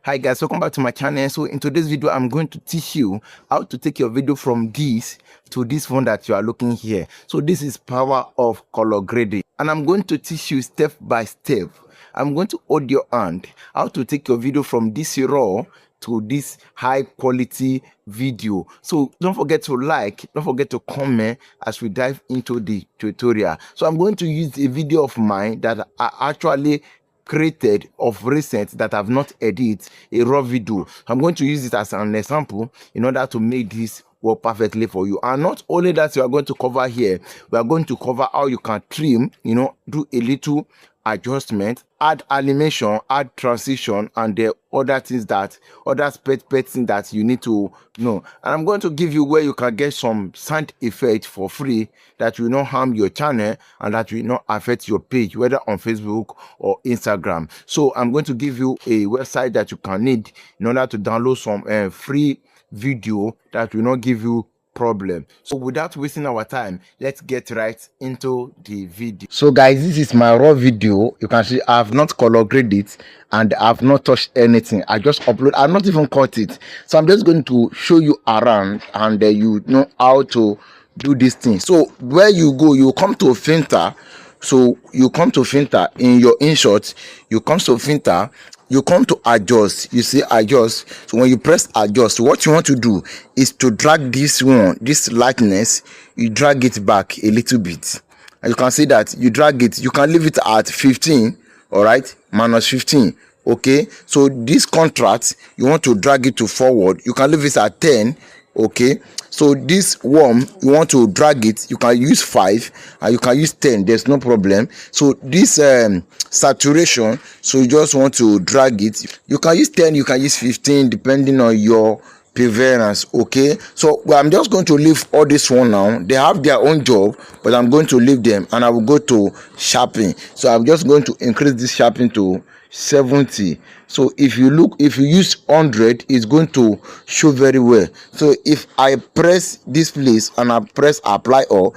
Hi guys, welcome back to my channel. So in today's video, I'm going to teach you how to take your video from this to this one that you are looking here. So this is power of color grading, and I'm going to teach you step by step. I'm going to hold your hand how to take your video from this raw to this high quality video. So don't forget to like, don't forget to comment as we dive into the tutorial. So I'm going to use a video of mine that I actually created of recent that I've not edited, a raw video. I'm going to use it as an example in order to make this work perfectly for you. And not only that, we are going to cover here, we are going to cover how you can trim, do a little adjustment, add animation, add transition, and the other things that other things that you need to know. And I'm going to give you where you can get some sound effect for free that will not harm your channel and that will not affect your page, whether on Facebook or Instagram. So I'm going to give you a website that you can need in order to download some free video that will not give you problem. So without wasting our time, let's get right into the video. So guys, this is my raw video. You can see I have not color graded it and I have not touched anything. I just upload, I've not even cut it. So I'm just going to show you around and you know how to do this thing. So where you go, you come to filter. So you come to filter in your InShot, you come to filter, you come to adjust. You see adjust. So when you press adjust, what you want to do is to drag this one, this lightness, you drag it back a little bit. And you can see that you drag it, you can leave it at 15, all right, minus 15. Okay, so this contrast, you want to drag it to forward, you can leave it at 10. Okay, so this warm, you want to drag it, you can use 5 and you can use 10, there's no problem. So this saturation, so you just want to drag it, you can use 10, you can use 15 depending on your preference. Okay, so I'm just going to leave all this one now. They have their own job, but I'm going to leave them and I will go to sharpen. So I'm just going to increase this sharpen to 70. So if you look, if you use 100, it's going to show very well. So if I press this place and I press apply all,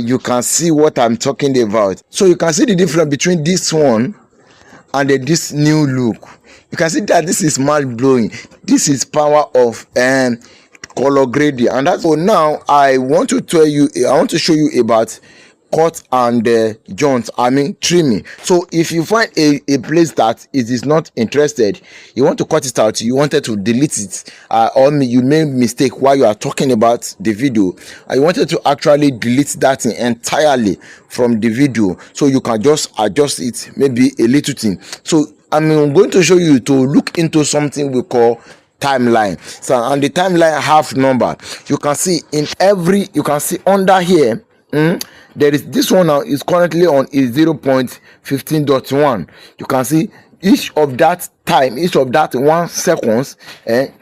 you can see what I'm talking about. So you can see the difference between this one and this new look. You can see that this is mind blowing. This is power of color grading. And that's so now I want to tell you, I want to show you about cut and joint, trimming. So if you find a place that it is not interested, you want to cut it out, you wanted to delete it, or you made mistake while you are talking about the video, I wanted to actually delete that thing entirely from the video, so you can just adjust it, maybe a little thing. So I'm going to show you to look into something we call timeline. So on the timeline half number, you can see in every, you can see under here, there is this one now is currently on is 0.15.1. You can see each of that time, each of that 1 seconds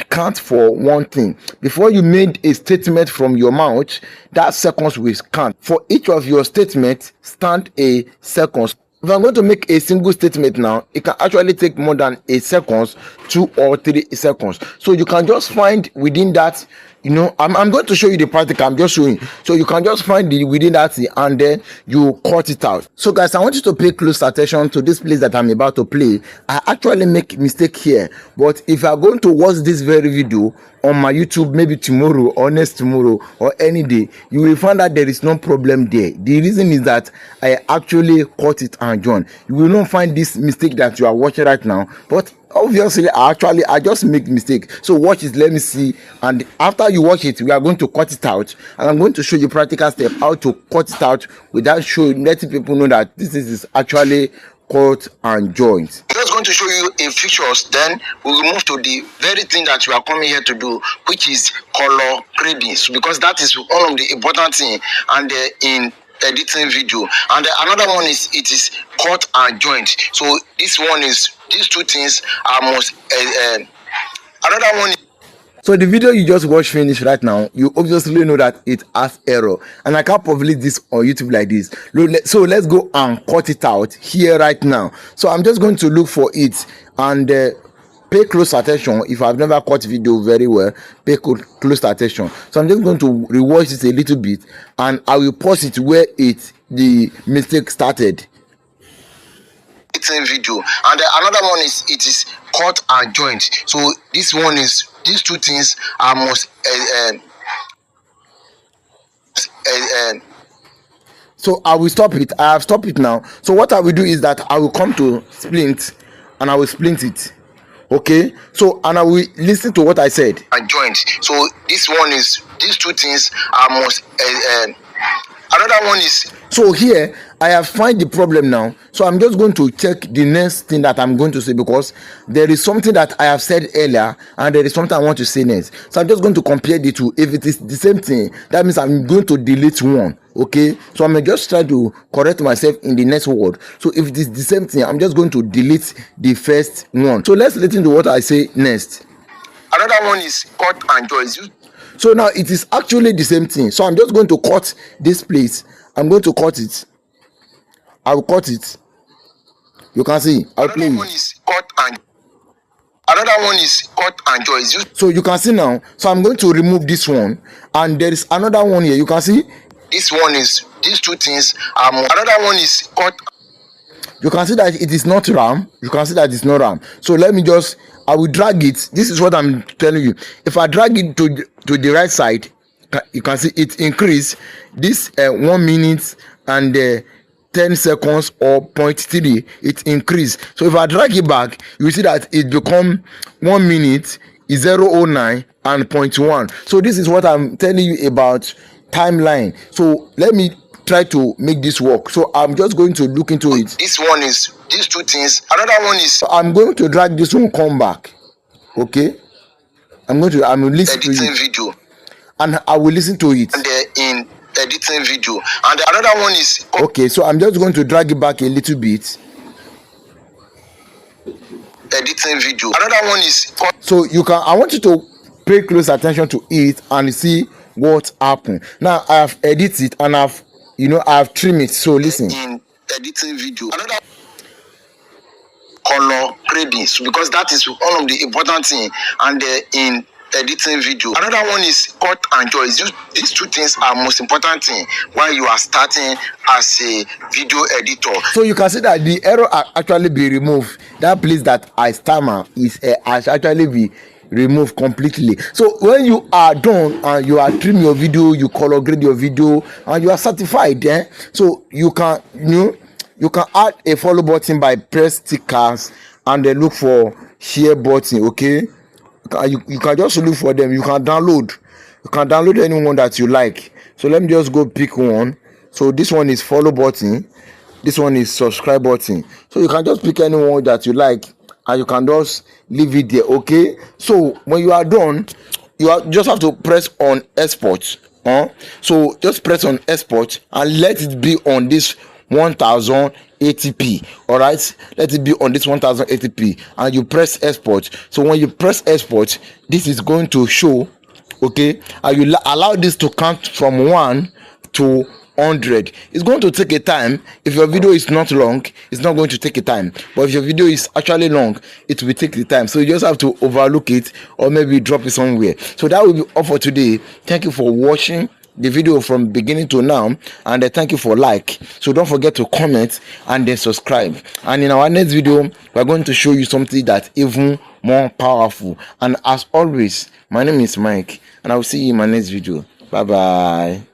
count for one thing. Before you made a statement from your mouth, that seconds will count. For each of your statements, stand a second. If I'm going to make a single statement now, it can actually take more than a second, 2 or 3 seconds. So you can just find within that, I'm going to show you the practical, I'm just showing. So you can just find the within that and then you cut it out. So guys, I want you to pay close attention to this place that I'm about to play. I actually make mistake here, but if you are going to watch this very video on my YouTube, maybe tomorrow or next tomorrow or any day, you will find that there is no problem there. The reason is that I actually cut it and join. You will not find this mistake that you are watching right now, but obviously I just make mistake. So watch it, let me see, and after you watch it, we are going to cut it out, and I'm going to show you practical step how to cut it out without letting people know that this is actually cut and joint. I'm just going to show you a features, then we will move to the very thing that we are coming here to do, which is color grading. So because that is one of the important thing and in editing video. And another one is it is cut and joint. So this one is, these two things are most another one. So the video you just watched finish right now, you obviously know that it has error, and I can't publish this on YouTube like this. So let's go and cut it out here right now. So I'm just going to look for it and pay close attention. If I've never cut video very well, pay close attention. So I'm just going to rewatch it a little bit and I will pause it where the mistake started. editing video, and another one is it is cut and joint. So this one is, these two things are most so I will stop it. I have stopped it now. So what I will do is that I will come to splint and I will splint it. Okay, so and I will listen to what I said and joint. So this one is, these two things are most another one is, so here I have find the problem now. So I'm just going to check the next thing that I'm going to say, because there is something that I have said earlier and there is something I want to say next. So I'm just going to compare the two. If it is the same thing, that means I'm going to delete one. Okay, so I'm just trying to correct myself in the next word. So if it is the same thing, I'm just going to delete the first one. So let's listen to what I say next. Another one is cut and joint. So now it is actually the same thing. So I'm just going to cut this place. I'm going to cut it. I will cut it. You can see. I'll play it. Another one is cut and joint. So you can see now. So I'm going to remove this one, and there is another one here. You can see. This one is, these two things are more. Another one is cut. You can see that it is not RAM. You can see that it's not RAM. So let me just, I will drag it. This is what I'm telling you. If I drag it to the right side, you can see it increase this 1 minute and 10 seconds or 0.3. It increase. So if I drag it back, you see that it become 1 minute is 0.09 and 0.1. So this is what I'm telling you about timeline. So let me try to make this work. So I'm just going to look into it. This one is, these two things. Another one is, I'm going to drag this one, come back. Okay, I'm going to listen to it. Video, and I will listen to it. And in editing video, and another one is, okay, so I'm just going to drag it back a little bit. Editing video. Another one is, so you can, I want you to pay close attention to it and see what happened. Now I have edited and I've, you know, I have trimmed it. So listen. In editing video, another color grading, so because that is one of the important thing, and in editing video, another one is cut and joint. These two things are most important thing while you are starting as a video editor. So you can see that the error actually be removed. That place that I stammer is has actually be remove completely. So when you are done and you are trim your video, you color grade your video, and you are certified, so you can, you can add a follow button by press stickers and then look for share button. Okay, you can just look for them. You can download any one that you like. So let me just go pick one. So this one is follow button, this one is subscribe button. So you can just pick any one that you like and you can just leave it there. Okay, so when you are done, just have to press on export. So just press on export and let it be on this 1080p. all right, let it be on this 1080p and you press export. So when you press export, this is going to show. Okay, and you allow this to count from 1 to 100. It's going to take a time. If your video is not long, it's not going to take a time, but if your video is actually long, it will take the time. So you just have to overlook it or maybe drop it somewhere. So that will be all for today. Thank you for watching the video from beginning to now, and thank you for like. So don't forget to comment and then subscribe, and in our next video we're going to show you something that's even more powerful. And as always, my name is Mike, and I will see you in my next video. Bye bye.